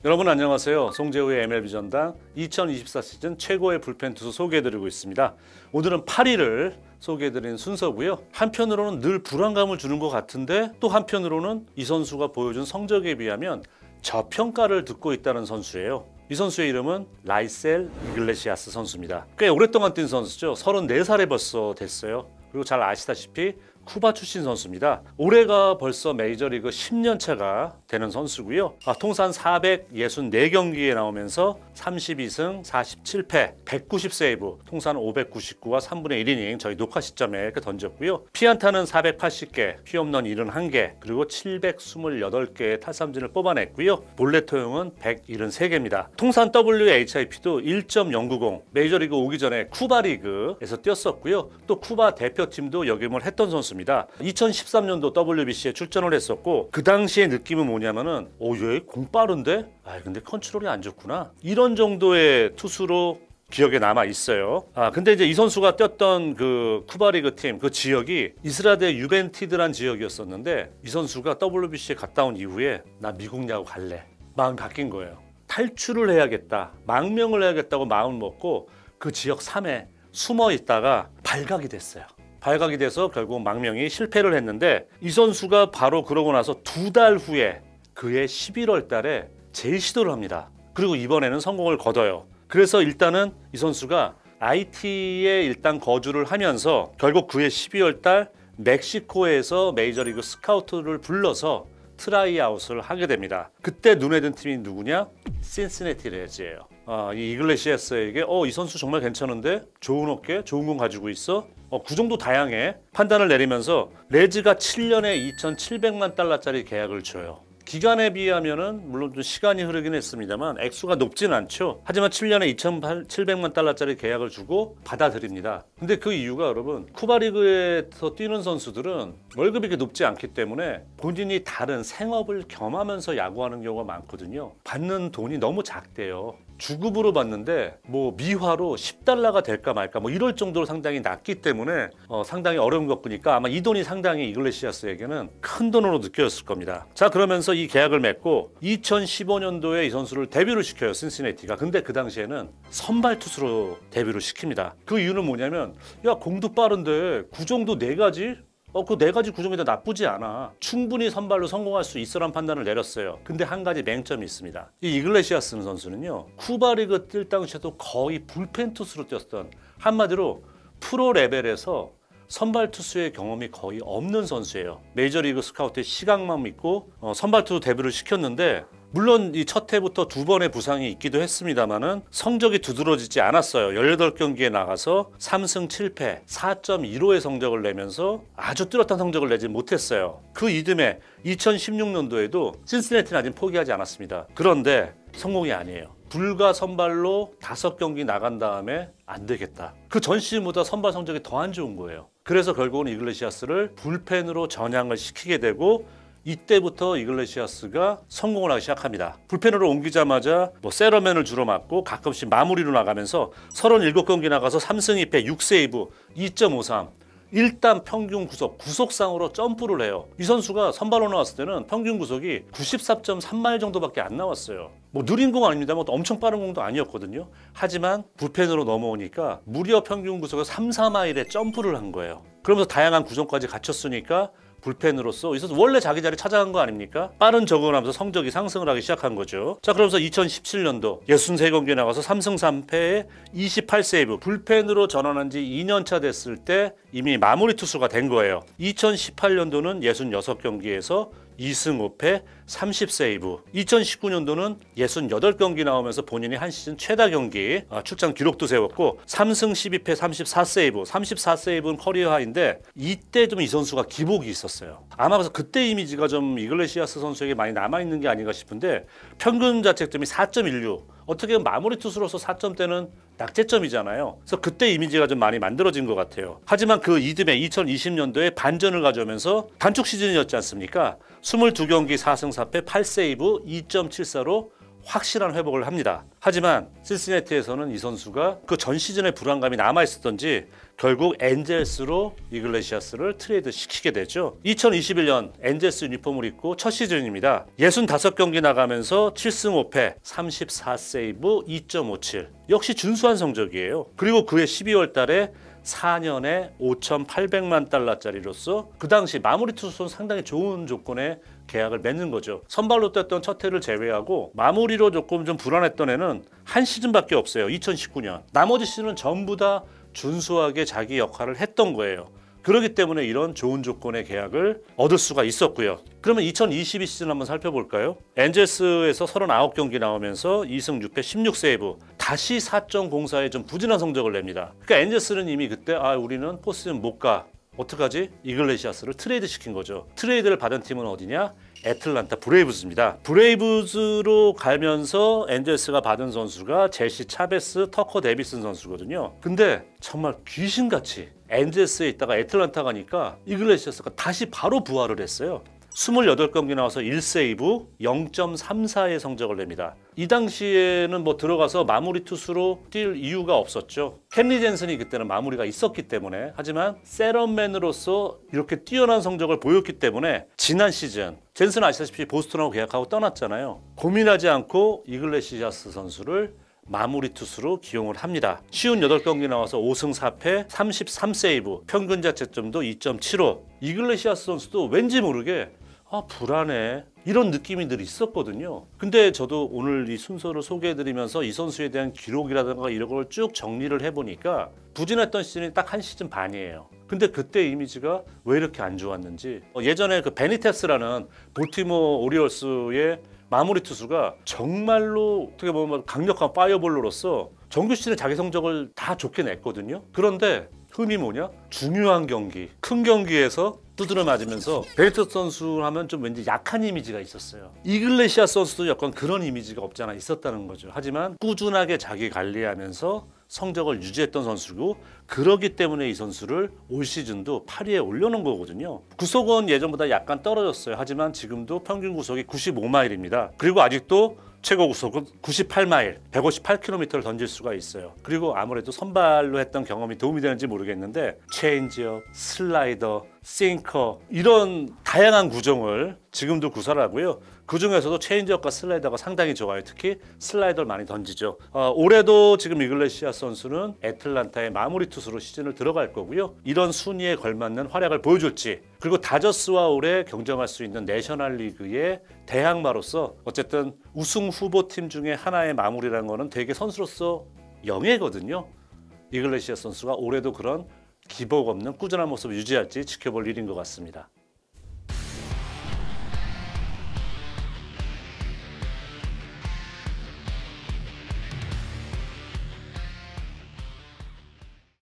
여러분 안녕하세요. 송재우의 MLB 전당 2024 시즌 최고의 불펜 투수 소개해드리고 있습니다. 오늘은 8위를 소개해드리는 순서고요. 한편으로는 늘 불안감을 주는 것 같은데 또 한편으로는 이 선수가 보여준 성적에 비하면 저평가를 듣고 있다는 선수예요. 이 선수의 이름은 라이셀 이글레시아스 선수입니다. 꽤 오랫동안 뛴 선수죠. 34살에 벌써 됐어요. 그리고 잘 아시다시피 쿠바 출신 선수입니다. 올해가 벌써 메이저리그 10년 차가 되는 선수고요. 통산 464경기에 나오면서 32승 47패 190세이브, 통산 599와 3분의 1이닝 저희 녹화 시점에 이렇게 던졌고요. 피안타는 480개, 피홈런 71개, 그리고 728개의 탈삼진을 뽑아냈고요. 볼넷 허용은 173개입니다. 통산 WHIP도 1.090, 메이저리그 오기 전에 쿠바 리그에서 뛰었었고요. 또 쿠바 대표팀도 역임을 했던 선수입니다. 2013년도 WBC에 출전을 했었고, 그 당시의 느낌은 뭐냐면은 얘 공 빠른데? 근데 컨트롤이 안 좋구나, 이런 정도의 투수로 기억에 남아 있어요. 근데 이제 이 선수가 뛰었던 그 쿠바리그 팀, 그 지역이 이스라엘 유벤티드란 지역이었었는데, 이 선수가 WBC에 갔다 온 이후에 나 미국 야구 갈래, 마음이 바뀐 거예요. 탈출을 해야겠다, 망명을 해야겠다고 마음을 먹고 그 지역 섬에 숨어 있다가 발각이 됐어요. 발각이 돼서 결국 망명이 실패를 했는데, 이 선수가 바로 그러고 나서 2달 후에 그해 11월 달에 재시도를 합니다. 그리고 이번에는 성공을 거둬요. 그래서 일단은 이 선수가 IT에 일단 거주를 하면서 결국 그해 12월 달 멕시코에서 메이저리그 스카우트를 불러서 트라이아웃을 하게 됩니다. 그때 눈에 든 팀이 누구냐? 신시내티 레즈예요. 이 이글레시아스에게 이 선수 정말 괜찮은데, 좋은 어깨, 좋은 공 가지고 있어, 그 정도 다양해 판단을 내리면서 레즈가 7년에 2,700만 달러짜리 계약을 줘요. 기간에 비하면은 물론 좀 시간이 흐르긴 했습니다만 액수가 높진 않죠. 하지만 7년에 2,700만 달러짜리 계약을 주고 받아들입니다. 근데 그 이유가, 여러분, 쿠바리그에서 뛰는 선수들은 월급이 그렇게 높지 않기 때문에 본인이 다른 생업을 겸하면서 야구하는 경우가 많거든요. 받는 돈이 너무 작대요. 주급으로 받는데 미화로 10달러가 될까 말까 이럴 정도로 상당히 낮기 때문에 상당히 어려운 것 보니까 아마 이 돈이 상당히 이글레시아스에게는 큰 돈으로 느껴졌을 겁니다. 자, 그러면서 이 계약을 맺고 2015년도에 이 선수를 데뷔를 시켜요, 신시내티가. 근데 그 당시에는 선발 투수로 데뷔를 시킵니다. 그 이유는 뭐냐면, 야, 공도 빠른데 구종도 4가지? 그 4가지 구종이 다 나쁘지 않아, 충분히 선발로 성공할 수 있어라는 판단을 내렸어요. 근데 한 가지 맹점이 있습니다. 이 이글레시아스 선수는요, 쿠바리그 뛸 당시에도 거의 불펜 투수로 뛰었던, 한마디로 프로 레벨에서 선발 투수의 경험이 거의 없는 선수예요. 메이저리그 스카우트의 시각만 믿고 선발 투수 데뷔를 시켰는데, 물론 이 첫 해부터 2번의 부상이 있기도 했습니다만은 성적이 두드러지지 않았어요. 18경기에 나가서 3승 7패 4.15의 성적을 내면서 아주 뚜렷한 성적을 내지 못했어요. 그 이듬해 2016년도에도 신시내티는 아직 포기하지 않았습니다. 그런데 성공이 아니에요. 불과 선발로 5경기 나간 다음에 안 되겠다, 그 전 시즌보다 선발 성적이 더 안 좋은 거예요. 그래서 결국은 이글레시아스를 불펜으로 전향을 시키게 되고, 이때부터 이글레시아스가 성공을 하기 시작합니다. 불펜으로 옮기자마자 세러맨을 주로 맡고 가끔씩 마무리로 나가면서 37경기 나가서 3승 2패 6세이브 2.53, 일단 평균 구속상으로 점프를 해요. 이 선수가 선발로 나왔을 때는 평균 구속이 94.3마일 정도밖에 안 나왔어요. 느린 공 아닙니다. 엄청 빠른 공도 아니었거든요. 하지만 불펜으로 넘어오니까 무려 평균 구속을 3, 4마일에 점프를 한 거예요. 그러면서 다양한 구종까지 갖췄으니까 불펜으로서 이 선수 원래 자기 자리 찾아간 거 아닙니까? 빠른 적응을 하면서 성적이 상승을 하기 시작한 거죠. 자, 그러면서 2017년도 63경기에 나가서 3승 3패에 28세이브, 불펜으로 전환한 지 2년차 됐을 때 이미 마무리 투수가 된 거예요. 2018년도는 66경기에서 2승 5패 30세이브, 2019년도는 68경기 나오면서 본인이 한 시즌 최다 경기 출장 기록도 세웠고 3승 12패 34세이브, 34세이브는 커리어 하인데, 이때 좀 이 선수가 기복이 있었어요. 아마 그래서 그때 이미지가 좀 이글레시아스 선수에게 많이 남아있는 게 아닌가 싶은데, 평균 자책점이 4.16, 어떻게 보면 마무리 투수로서 4점대는 낙제점이잖아요. 그래서 그때 이미지가 좀 많이 만들어진 것 같아요. 하지만 그 이듬해 2020년도에 반전을 가져오면서 단축 시즌이었지 않습니까? 22경기 4승 4패 8세이브 2.74로 확실한 회복을 합니다. 하지만 신시내티에서는 이 선수가 그 전 시즌의 불안감이 남아있었던지 결국 엔젤스로 이글레시아스를 트레이드 시키게 되죠. 2021년 엔젤스 유니폼을 입고 첫 시즌입니다. 65경기 나가면서 7승 5패 34세이브 2.57 역시 준수한 성적이에요. 그리고 그해 12월 달에 4년에 5,800만 달러짜리로서 그 당시 마무리 투수는 상당히 좋은 조건의 계약을 맺는 거죠. 선발로 뛰었던 첫 해를 제외하고 마무리로 조금 좀 불안했던 해는 한 시즌밖에 없어요. 2019년. 나머지 시즌은 전부 다 준수하게 자기 역할을 했던 거예요. 그렇기 때문에 이런 좋은 조건의 계약을 얻을 수가 있었고요. 그러면 2022 시즌 한번 살펴볼까요? 엔젤스에서 39경기 나오면서 2승 6패 16세이브 다시 4.04의 좀 부진한 성적을 냅니다. 그러니까 엔젤스는 이미 그때 우리는 포스트시즌 못 가. 어떡하지? 이글레시아스를 트레이드 시킨 거죠. 트레이드를 받은 팀은 어디냐? 애틀란타 브레이브즈입니다. 브레이브즈로 가면서 엔젤스가 받은 선수가 제시 차베스, 터커 데비슨 선수거든요. 근데 정말 귀신같이 엔젤스에 있다가 애틀란타 가니까 이글레시아스가 다시 바로 부활을 했어요. 28경기 나와서 1세이브 0.34의 성적을 냅니다. 이 당시에는 뭐 들어가서 마무리 투수로 뛸 이유가 없었죠. 켄리 젠슨이 그때는 마무리가 있었기 때문에. 하지만 세런맨으로서 이렇게 뛰어난 성적을 보였기 때문에 지난 시즌 젠슨 아시다시피 보스턴하고 계약하고 떠났잖아요. 고민하지 않고 이글레시아스 선수를 마무리 투수로 기용을 합니다. 58경기 나와서 5승 4패 33세이브 평균 자책점도 2.75. 이글레시아스 선수도 왠지 모르게 불안해 이런 느낌이 늘 있었거든요. 근데 저도 오늘 이 순서를 소개해드리면서 이 선수에 대한 기록이라든가 이런 걸 쭉 정리를 해보니까 부진했던 시즌이 딱 한 시즌 반이에요. 근데 그때 이미지가 왜 이렇게 안 좋았는지 예전에 그 베니테스라는 볼티모어 오리올스의 마무리 투수가 정말로 어떻게 보면 강력한 파이어볼로로서 정규 시즌에 자기 성적을 다 좋게 냈거든요. 그런데 흠이 뭐냐? 중요한 경기, 큰 경기에서 두드려 맞으면서 베니테스 선수 하면 좀 왠지 약한 이미지가 있었어요. 이글레시아스 선수도 약간 그런 이미지가 없지 않아 있었다는 거죠. 하지만 꾸준하게 자기 관리하면서 성적을 유지했던 선수고 그러기 때문에 이 선수를 올 시즌도 8위에 올려놓은 거거든요. 구속은 예전보다 약간 떨어졌어요. 하지만 지금도 평균 구속이 95마일입니다. 그리고 아직도 최고 구속은 98마일, 158km를 던질 수가 있어요. 그리고 아무래도 선발로 했던 경험이 도움이 되는지 모르겠는데 체인지업, 슬라이더, 싱커 이런 다양한 구종을 지금도 구사를 하고요. 그 중에서도 체인지업과 슬라이더가 상당히 좋아요. 특히 슬라이더를 많이 던지죠. 올해도 지금 이글레시아스 선수는 애틀란타의 마무리 투수로 시즌을 들어갈 거고요. 이런 순위에 걸맞는 활약을 보여줄지 그리고 다저스와 올해 경쟁할 수 있는 내셔널리그의 대항마로서 어쨌든 우승 후보팀 중에 하나의 마무리라는 거는 되게 선수로서 영예거든요. 이글레시아스 선수가 올해도 그런 기복 없는 꾸준한 모습을 유지할지 지켜볼 일인 것 같습니다.